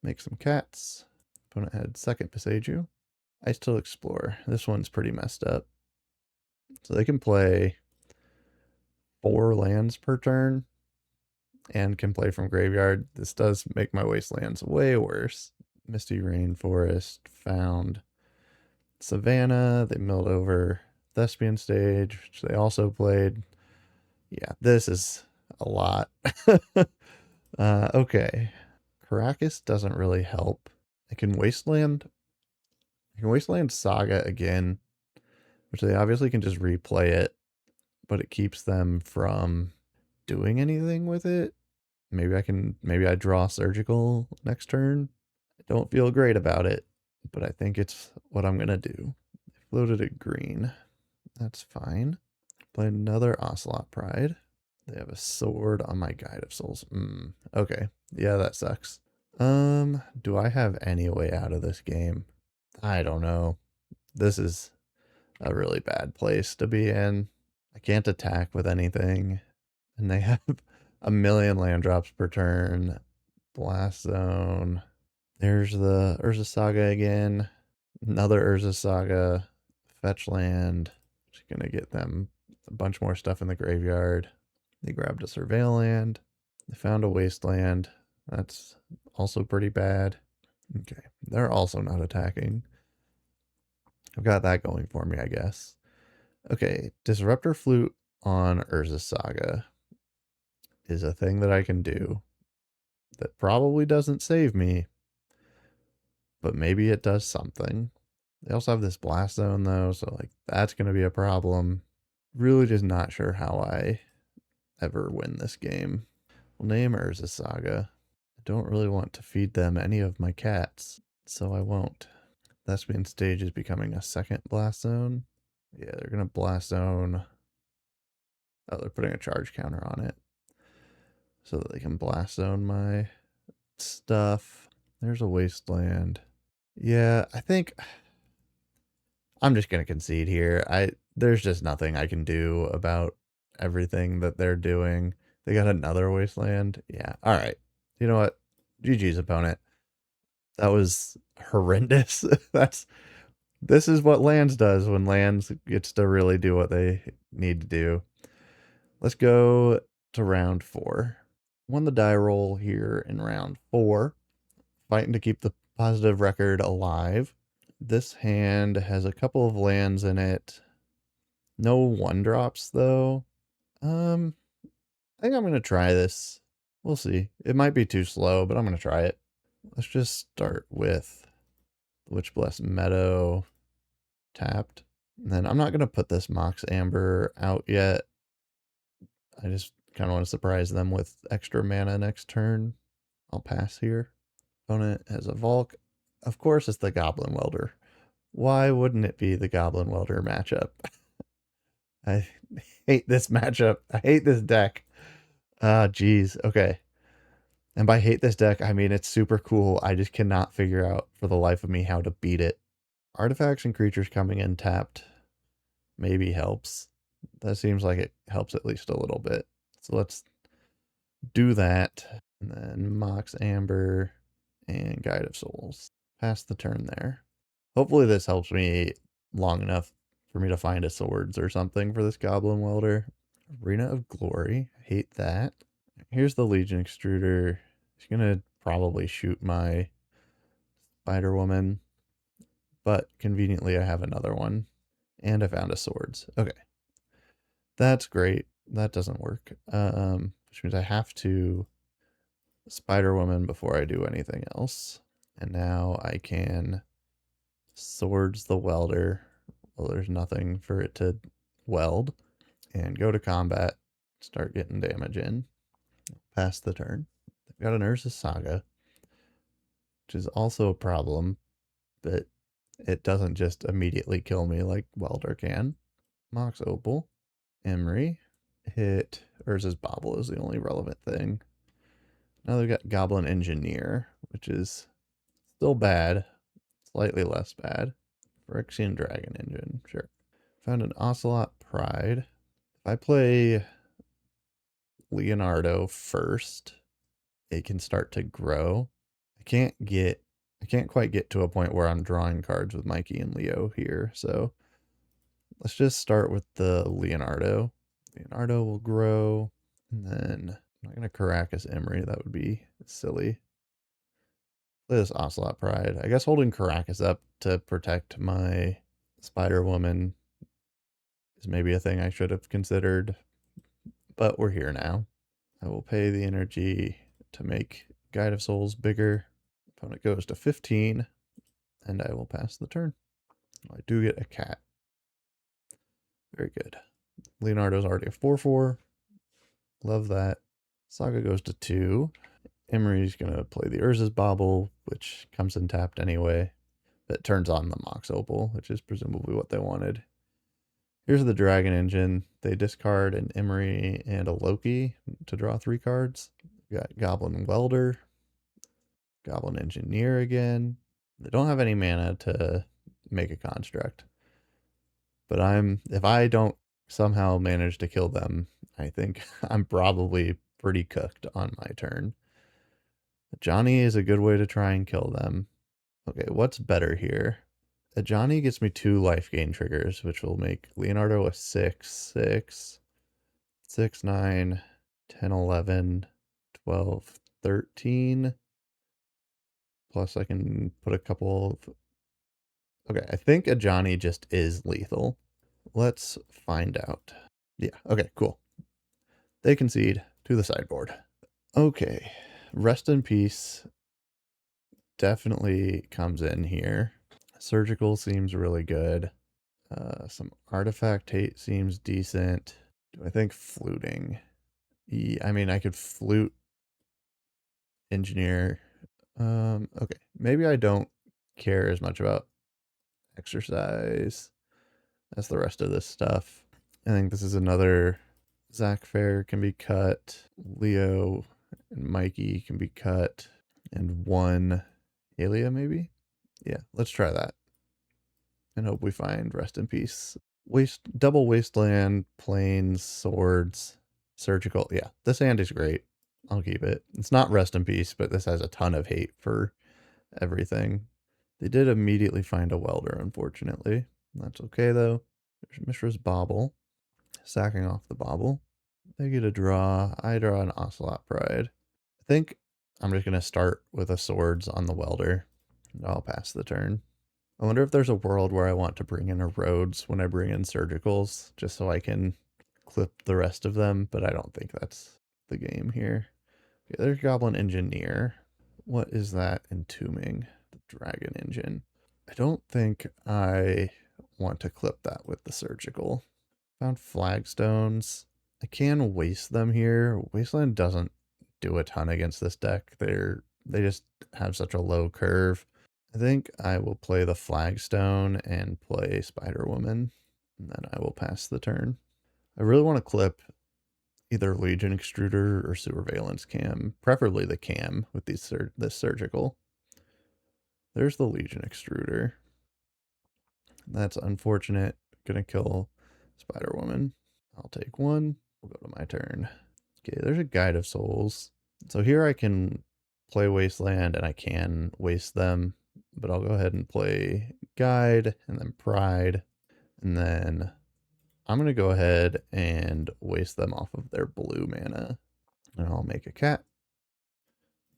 Make some cats. Opponent had second Paseju. I still explore. This one's pretty messed up. So they can play 4 lands per turn and can play from graveyard. This does make my Wastelands way worse. Misty Rainforest found Savannah. They milled over Thespian Stage, which they also played. Yeah, this is a lot. Okay. Caracas doesn't really help. I can Wasteland Saga again, which they obviously can just replay it, but it keeps them from doing anything with it. Maybe I draw Surgical next turn. I don't feel great about it, but I think it's what I'm gonna do. Floated it green. That's fine. Play another Ocelot Pride. They have a sword on my Guide of Souls. Okay. Yeah, that sucks. Do I have any way out of this game? I don't know. This is a really bad place to be in. I can't attack with anything. And they have 1,000,000 land drops per turn. Blast Zone. There's the Urza Saga again. Another Urza Saga. Fetch land. Just gonna get them a bunch more stuff in the graveyard. They grabbed a Surveil land. They found a Wasteland. That's also pretty bad. Okay, they're also not attacking. I've got that going for me, I guess. Okay, Disruptor Flute on Urza Saga is a thing that I can do that probably doesn't save me, but maybe it does something. They also have this Blast Zone, though, so like that's going to be a problem. Really just not sure how I ever win this game. We'll name Urza Saga. I don't really want to feed them any of my cats, so I won't. Thespian Stage is becoming a second Blast Zone. Yeah, they're going to Blast Zone. Oh, they're putting a charge counter on it so that they can Blast Zone my stuff. There's a Wasteland. Yeah, I think I'm just going to concede here. There's just nothing I can do about everything that they're doing. They got another Wasteland. Yeah, all right. You know what? GG's, opponent. That was horrendous. This is what lands does when lands gets to really do what they need to do. Let's go to round 4. Won the die roll here in round 4. Fighting to keep the positive record alive. This hand has a couple of lands in it. No 1-drops though. I think I'm gonna try this. We'll see. It might be too slow, but I'm gonna try it. Let's just start with Witch Bless Meadow tapped. And then I'm not gonna put this Mox Amber out yet. I just kind of want to surprise them with extra mana next turn. I'll pass here. Opponent has a Volk. Of course it's the Goblin Welder. Why wouldn't it be the Goblin Welder matchup? I hate this matchup. I hate this deck. Ah, geez. Okay. And by hate this deck, I mean it's super cool. I just cannot figure out for the life of me how to beat it. Artifacts and creatures coming in tapped maybe helps. That seems like it helps at least a little bit. So let's do that. And then Mox Amber and Guide of Souls. Pass the turn there. Hopefully this helps me long enough for me to find a swords or something for this Goblin Welder. Arena of Glory. Hate that. Here's the Legion Extruder. He's gonna probably shoot my Spider Woman, but conveniently I have another one. And I found a swords. Okay. That's great. That doesn't work. Which means I have to Spider Woman before I do anything else. And now I can swords the welder. Well, there's nothing for it to weld. And go to combat. Start getting damage in. Pass the turn. I've got an Urza Saga, which is also a problem, but it doesn't just immediately kill me like Welder can. Mox Opal. Emery. Hit Urza's Bobble is the only relevant thing. Now they've got Goblin Engineer, which is still bad, slightly less bad. Phyrexian Dragon Engine, sure. Found an Ocelot Pride. If I play Leonardo first, it can start to grow. I can't quite get to a point where I'm drawing cards with Mikey and Leo here, so let's just start with the Leonardo. Leonardo will grow, and then I'm not going to Caracas Emery, that would be silly. Play this Ocelot Pride. I guess holding Caracas up to protect my Spider Woman is maybe a thing I should have considered, but we're here now. I will pay the energy to make Guide of Souls bigger. Opponent goes to 15, and I will pass the turn. I do get a cat. Very good. Leonardo's already a 4/4. Love that. Saga goes to 2. Emery's going to play the Urza's Bobble, which comes in tapped anyway. That turns on the Mox Opal, which is presumably what they wanted. Here's the Dragon Engine. They discard an Emery and a Loki to draw 3 cards. We got Goblin Welder, Goblin Engineer again. They don't have any mana to make a construct. But if I don't somehow manage to kill them, I think I'm probably pretty cooked on my turn. Ajani is a good way to try and kill them. Okay, what's better here? Ajani gets me 2 life gain triggers, which will make Leonardo a 6/6, 6, 9, 10, 11, 12, 13. Plus I can put a couple of... Okay, I think Ajani just is lethal. Let's find out. Yeah, okay, cool. They concede to the sideboard. Okay, Rest in Peace definitely comes in here. Surgical seems really good. Some Artifact Hate seems decent. Do I think Fluting? Yeah, I mean, I could Flute Engineer. Okay, maybe I don't care as much about Exercise as the rest of this stuff. I think this is another Zach Fair can be cut. Leo and Mikey can be cut. And 1 Alia, maybe? Yeah, let's try that. And hope we find Rest in Peace. Double Wasteland, Plains, Swords, Surgical. Yeah, this hand is great. I'll keep it. It's not Rest in Peace, but this has a ton of hate for everything. They did immediately find a Welder, unfortunately. That's okay, though. There's Mishra's Bobble. Sacking off the Bobble. They get a draw. I draw an Ocelot Pride. I think I'm just going to start with a Swords on the Welder. And I'll pass the turn. I wonder if there's a world where I want to bring in a roads when I bring in surgicals, just so I can clip the rest of them, but I don't think that's the game here. Okay, there's Goblin Engineer. What is that entombing? The Dragon Engine. I don't think I want to clip that with the surgical. Found flagstones. I can waste them here. Wasteland doesn't do a ton against this deck. They just have such a low curve. I think I will play the flagstone and play Spider Woman, and then I will pass the turn. I really want to clip either Legion Extruder or Surveillance Cam, preferably the Cam with this surgical. There's the Legion Extruder. That's unfortunate. Gonna kill Spider Woman. I'll take one. We'll go to my turn. Okay, there's a Guide of Souls. So here I can play Wasteland and I can waste them, but I'll go ahead and play Guide and then Pride. And then I'm going to go ahead and waste them off of their blue mana. And I'll make a cat.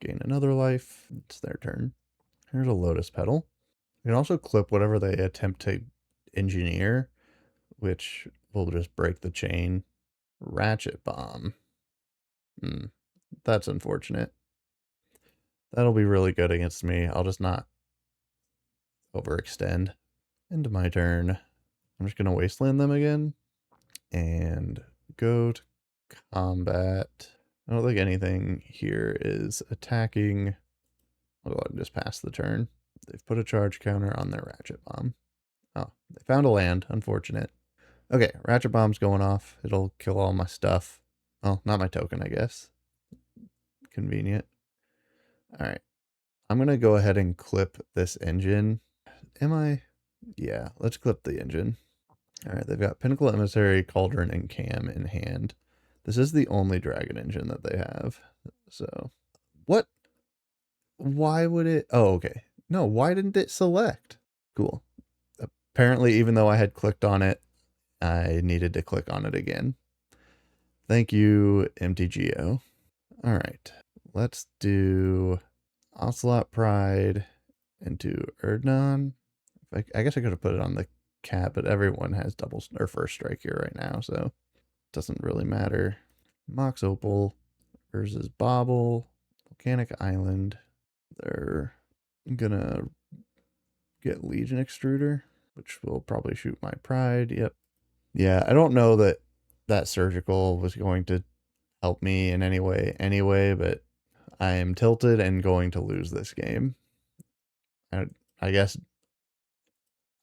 Gain another life. It's their turn. Here's a Lotus Petal. You can also clip whatever they attempt to engineer, which will just break the chain. Ratchet Bomb. That's unfortunate. That'll be really good against me. I'll just not overextend. Into my turn. I'm just going to wasteland them again. And go to combat. I don't think anything here is attacking. I'll go ahead and just pass the turn. They've put a charge counter on their Ratchet Bomb. Oh, they found a land. Unfortunate. Okay, Ratchet Bomb's going off. It'll kill all my stuff. Well, not my token, I guess. Convenient. All right. I'm going to go ahead and clip this engine. Am I? Yeah, let's clip the engine. All right, they've got Pinnacle Emissary, Cauldron, and Cam in hand. This is the only dragon engine that they have. So, what? Why would it? Oh, okay. No, why didn't it select? Cool. Apparently, even though I had clicked on it, I needed to click on it again. Thank you, MTGO. All right, let's do Ocelot Pride into Erdnon. I guess I could have put it on the cat, but everyone has double or first strike here right now, so it doesn't really matter. Mox Opal, Urza's Bauble, Volcanic Island. They're gonna get Legion Extruder, which will probably shoot my Pride. Yep. Yeah, I don't know that that surgical was going to help me in any way anyway, but I am tilted and going to lose this game. I guess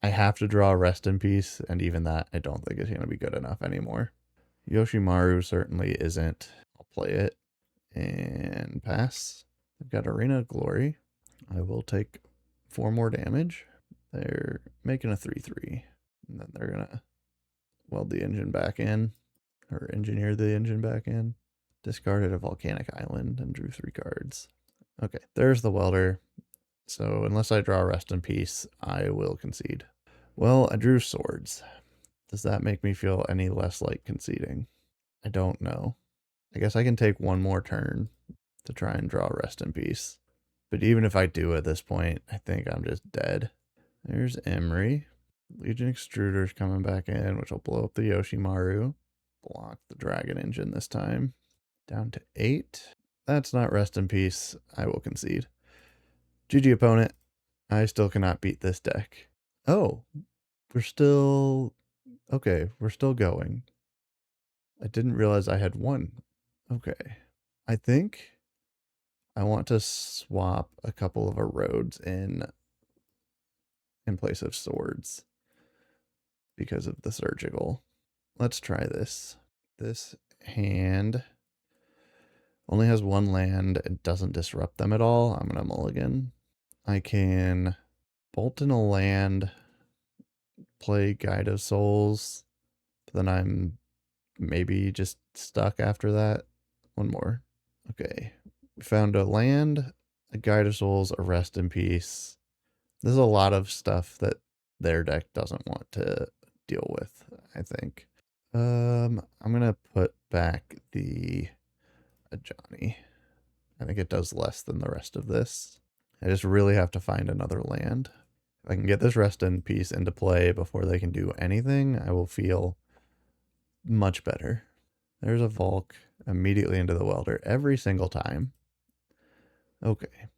I have to draw Rest in Peace, and even that I don't think is going to be good enough anymore. Yoshimaru certainly isn't. I'll play it and pass. I've got Arena of Glory. I will take 4 more damage. They're making a 3/3. And then they're going to weld the engine back in, or engineer the engine back in. Discarded a Volcanic Island and drew 3 cards. Okay, there's the welder. So unless I draw Rest in Peace, I will concede. Well, I drew swords. Does that make me feel any less like conceding? I don't know. I guess I can take one more turn to try and draw Rest in Peace. But even if I do at this point, I think I'm just dead. There's Emery. Legion Extruder's coming back in, which will blow up the Yoshimaru. Block the Dragon Engine this time. Down to 8. That's not Rest in Peace. I will concede. GG opponent. I still cannot beat this deck. Oh, we're still... Okay, we're still going. I didn't realize I had one. Okay. I think I want to swap a couple of roads in place of swords because of the surgical. Let's try this. This hand only has 1 land. It doesn't disrupt them at all. I'm going to mulligan. I can bolt in a land, play Guide of Souls, then I'm maybe just stuck after that. One more. Okay. We found a land, a Guide of Souls, a Rest in Peace. There's a lot of stuff that their deck doesn't want to deal with, I think. I'm gonna put back the Ajani. I think it does less than the rest of this. I just really have to find another land. If I can get this rest in peace into play before they can do anything, I will feel much better. There's a Volk immediately into the welder every single time. Okay.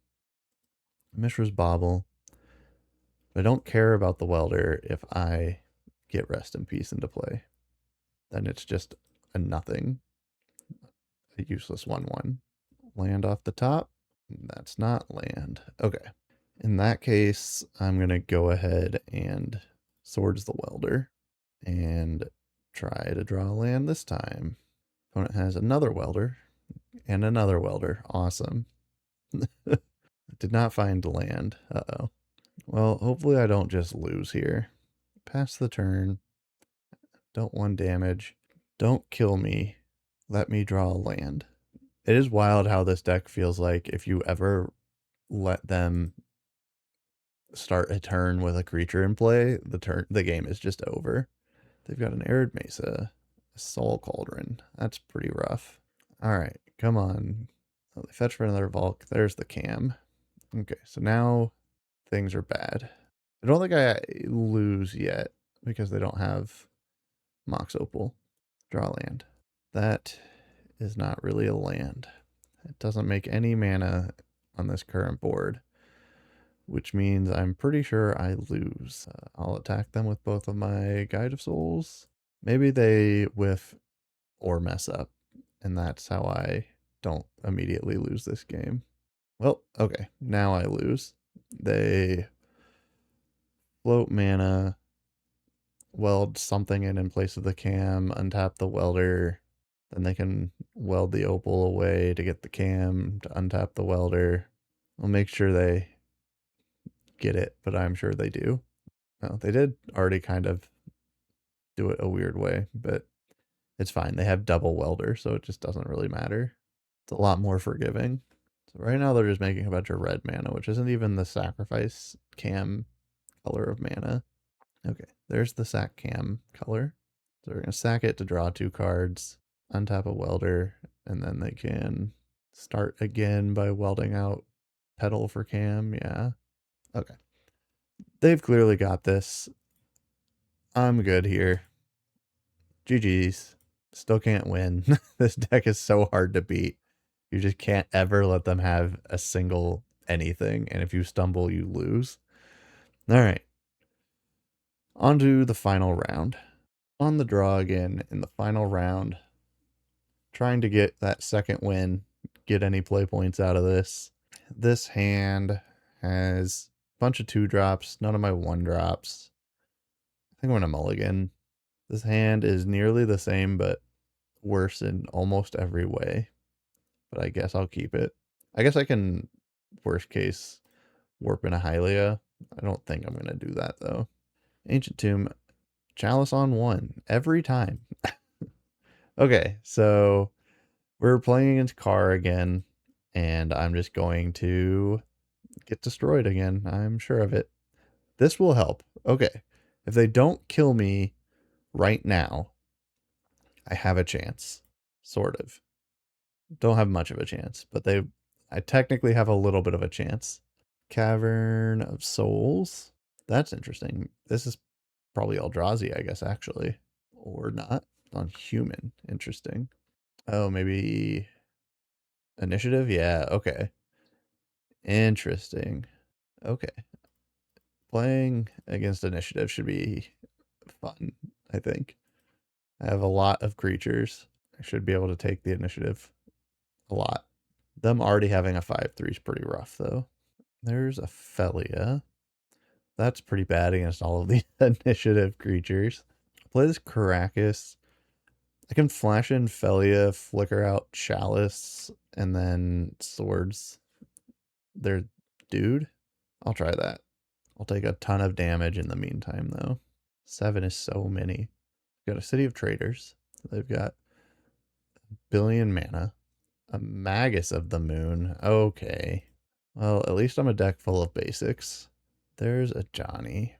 Mishra's Bobble. I don't care about the welder if I get rest in peace into play. Then it's just a nothing. A useless 1/1. Land off the top. That's not land. Okay. In that case, I'm going to go ahead and Swords the Welder and try to draw a land this time. Opponent has another welder and another welder. Awesome. Did not find land. Uh-oh. Well, hopefully I don't just lose here. Pass the turn. Don't 1 damage. Don't kill me. Let me draw a land. It is wild how this deck feels like if you ever let them start a turn with a creature in play, the game is just over. They've got an Arid Mesa, a Soul Cauldron. That's pretty rough. All right, come on. Oh, they fetch for another Volk. There's the cam. Okay, so now things are bad. I don't think I lose yet because they don't have Mox Opal. Draw land. That is not really a land. It doesn't make any mana on this current board, which means I'm pretty sure I lose. I'll attack them with both of my Guide of Souls. Maybe they whiff or mess up, and that's how I don't immediately lose this game. Well, okay, now I lose. They float mana, weld something in place of the cam, untap the welder, then they can weld the opal away to get the cam, to untap the welder. I'll make sure they get it, but I'm sure they do. Well, they did already kind of do it a weird way, but it's fine. They have double welder, so it just doesn't really matter. It's a lot more forgiving. So right now they're just making a bunch of red mana, which isn't even the sacrifice cam color of mana. Okay, there's the sack cam color. So we're going to sack it to draw 2 cards, untap a welder, and then they can start again by welding out pedal for cam. Yeah. Okay. They've clearly got this. I'm good here. GG's. Still can't win. This deck is so hard to beat. You just can't ever let them have a single anything. And if you stumble, you lose. All right. On to the final round. On the draw again in the final round. Trying to get that second win. Get any play points out of this. This hand has a bunch of 2-drops. None of my 1-drops. I think I'm going to mulligan. This hand is nearly the same, but worse in almost every way. But I guess I'll keep it. I guess I can, worst case, warp in a Hylia. I don't think I'm going to do that, though. Ancient Tomb, Chalice on 1, every time. Okay, so we're playing against Carr again, and I'm just going to get destroyed again. I'm sure of it. This will help. Okay, if they don't kill me right now, I have a chance. Sort of. Don't have much of a chance, but I technically have a little bit of a chance. Cavern of Souls. That's interesting. This is probably Eldrazi, I guess, actually. Or not. On human. Interesting. Oh, maybe initiative? Yeah, okay. Interesting. Okay. Playing against initiative should be fun, I think. I have a lot of creatures. I should be able to take the initiative a lot. Them already having a 5/3 is pretty rough, though. There's a Felia. That's pretty bad against all of the initiative creatures. Play this Caracas. I can flash in Felia, flicker out Chalice, and then Swords. Their dude. I'll try that. I'll take a ton of damage in the meantime, though. 7 is so many. Got a City of Traders. They've got a billion mana. A Magus of the Moon. Okay. Well, at least I'm a deck full of basics. There's a Ajani.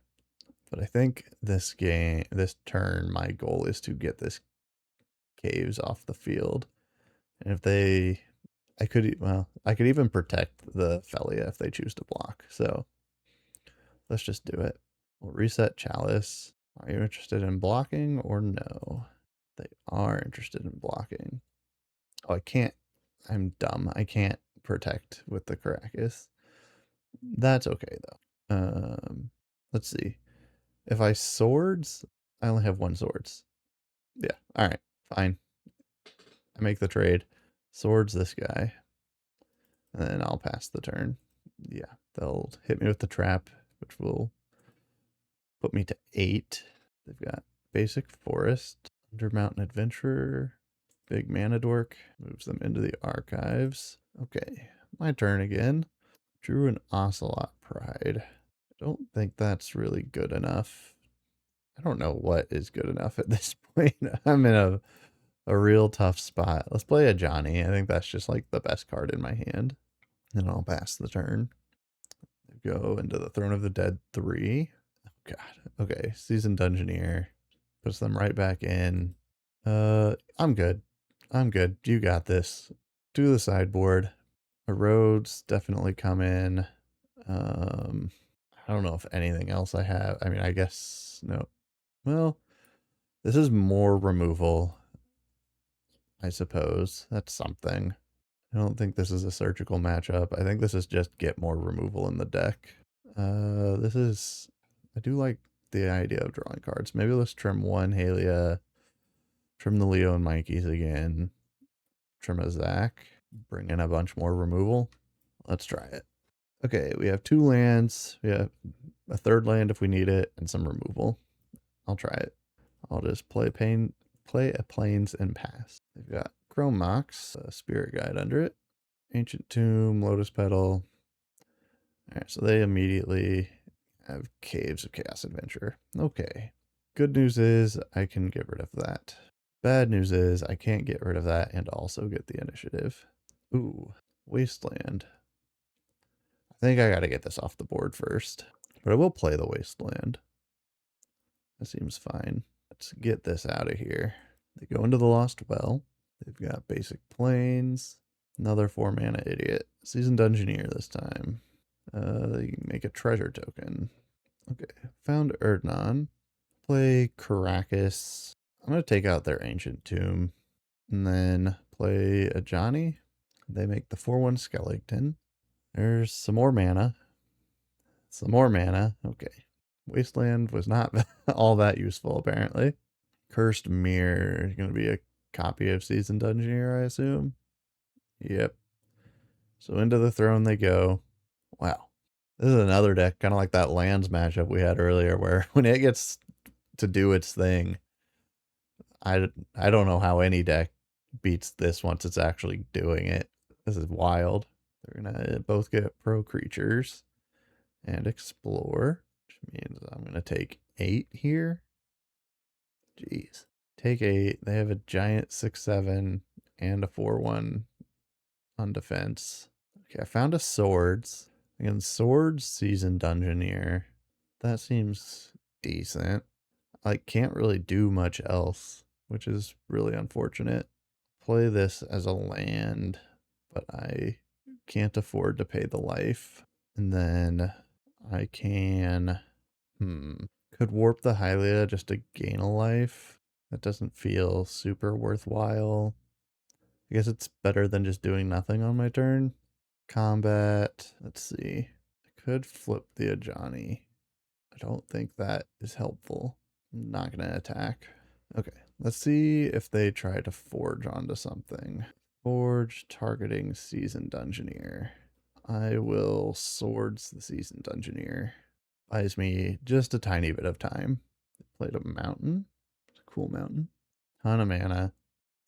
But I think this turn, my goal is to get this Caves off the field. And if they, I could even protect the Felia if they choose to block. So let's just do it. We'll reset Chalice. Are you interested in blocking or no? They are interested in blocking. Oh, I can't. I'm dumb. I can't protect with the Caracas. That's okay though. Let's see. If I swords, I only have one swords. Yeah. All right. Fine. I make the trade. Swords this guy. And then I'll pass the turn. Yeah. They'll hit me with the trap, which will put me to 8. They've got basic forest, Undermountain Adventurer, big mana dork, moves them into the archives. Okay, my turn again. Drew an Ocelot Pride. I don't think that's really good enough. I don't know what is good enough at this point. I'm in a real tough spot. Let's play Ajani. I think that's just like the best card in my hand. Then I'll pass the turn. Go into the Throne of the Dead 3. Oh god. Okay, Seasoned Dungeoneer. Puts them right back in. I'm good. I'm good. You got this. Do the sideboard. The roads definitely come in. I don't know if anything else I have. I mean, I guess no. Well, this is more removal, I suppose. That's something. I don't think this is a surgical matchup. I think this is just get more removal in the deck. This is... I do like the idea of drawing cards. Maybe let's trim one Halia, trim the Leo and Mikeys again, trim a Zach, bring in a bunch more removal. Let's try it. Okay, we have 2 lands. We have a 3rd land if we need it, and some removal. I'll try it. I'll just play a Plains and pass. They've got Chrome Mox, a Spirit Guide under it, Ancient Tomb, Lotus Petal. Alright, so they immediately have Caves of Chaos Adventure. Okay. Good news is I can get rid of that. Bad news is I can't get rid of that and also get the initiative. Ooh, Wasteland. I think I gotta get this off the board first. But I will play the Wasteland. That seems fine. Let's get this out of here. They go into the Lost Well. They've got basic plains. Another 4 mana idiot. Seasoned Dungeoneer this time. They make a treasure token. Okay, found Erdnon. Play Caracas. I'm going to take out their Ancient Tomb. And then play Ajani. They make the 4/1 Skeleton. There's some more mana. Some more mana. Okay. Wasteland was not all that useful, apparently. Cursed Mirror is going to be a copy of Seasoned Dungeoneer, I assume. Yep. So into the throne they go. Wow. This is another deck, kind of like that lands matchup we had earlier, where when it gets to do its thing, I don't know how any deck beats this once it's actually doing it. This is wild. They're going to both get pro creatures and explore, which means I'm going to take 8 here. Jeez. Take 8. They have a giant 6/7 and a 4/1 on defense. Okay, I found a swords. Again, swords Seasoned Dungeoneer. That seems decent. I can't really do much else, which is really unfortunate. Play this as a land, but I can't afford to pay the life. And then I can... Could warp the Hylia just to gain a life. That doesn't feel super worthwhile. I guess it's better than just doing nothing on my turn. Combat. Let's see. I could flip the Ajani. I don't think that is helpful. I'm not going to attack. Okay. Let's see if they try to forge onto something. Forge targeting Seasoned Dungeoneer. I will swords the Seasoned Dungeoneer. Buys me just a tiny bit of time. Played a mountain. It's a cool mountain. Ton of mana.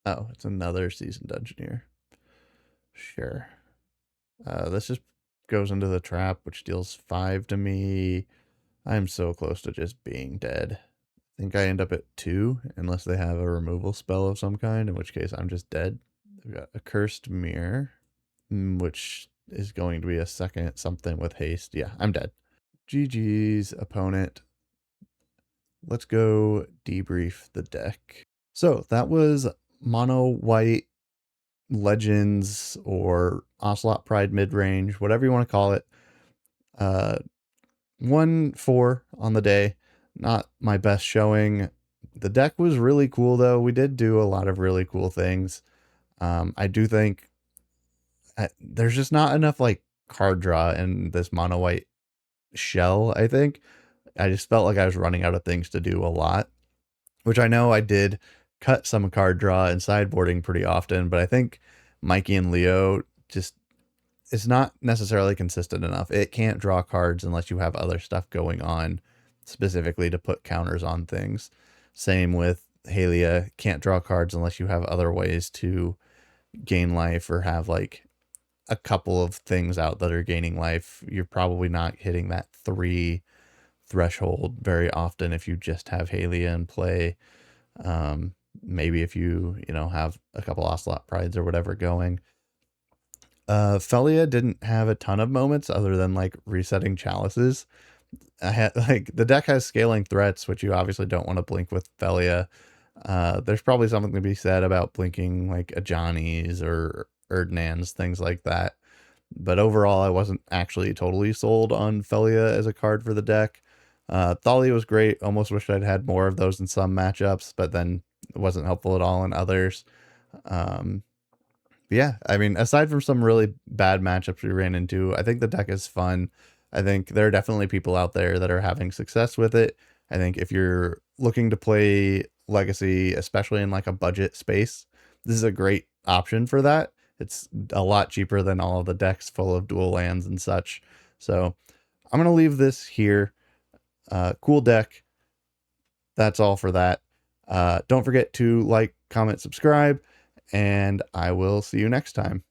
Oh, it's another Seasoned Dungeoneer. Sure. This just goes into the trap, which deals 5 to me. I'm so close to just being dead. I think I end up at 2, unless they have a removal spell of some kind, in which case I'm just dead. They've got a Cursed Mirror, which is going to be a second something with haste. Yeah, I'm dead. GG's, opponent. Let's go debrief the deck. So that was mono white Legends or Ocelot Pride Midrange, whatever you want to call it. 1-4 on the day. Not my best showing. The deck was really cool though. We did do a lot of really cool things. I do think there's just not enough like card draw in this mono white shell, I think. I just felt like I was running out of things to do a lot, which I know I did cut some card draw and sideboarding pretty often, but I think Mikey and Leo just it's not necessarily consistent enough. It can't draw cards unless you have other stuff going on specifically to put counters on things. Same with Halia, can't draw cards unless you have other ways to gain life or have like a couple of things out that are gaining life. You're probably not hitting that 3 threshold very often if you just have Halia in play. Maybe if you know, have a couple Ocelot Prides or whatever going. Felia didn't have a ton of moments other than like resetting chalices. I had like the deck has scaling threats, which you obviously don't want to blink with Felia. There's probably something to be said about blinking like Ajani's or Erdnans, things like that. But overall, I wasn't actually totally sold on Felia as a card for the deck. Thalia was great. Almost wish I'd had more of those in some matchups, but then it wasn't helpful at all in others. Yeah, I mean, aside from some really bad matchups we ran into, I think the deck is fun. I think there are definitely people out there that are having success with it. I think if you're looking to play Legacy, especially in like a budget space, this is a great option for that. It's a lot cheaper than all of the decks full of dual lands and such. So I'm going to leave this here. Cool deck. That's all for that. Don't forget to like, comment, subscribe, and I will see you next time.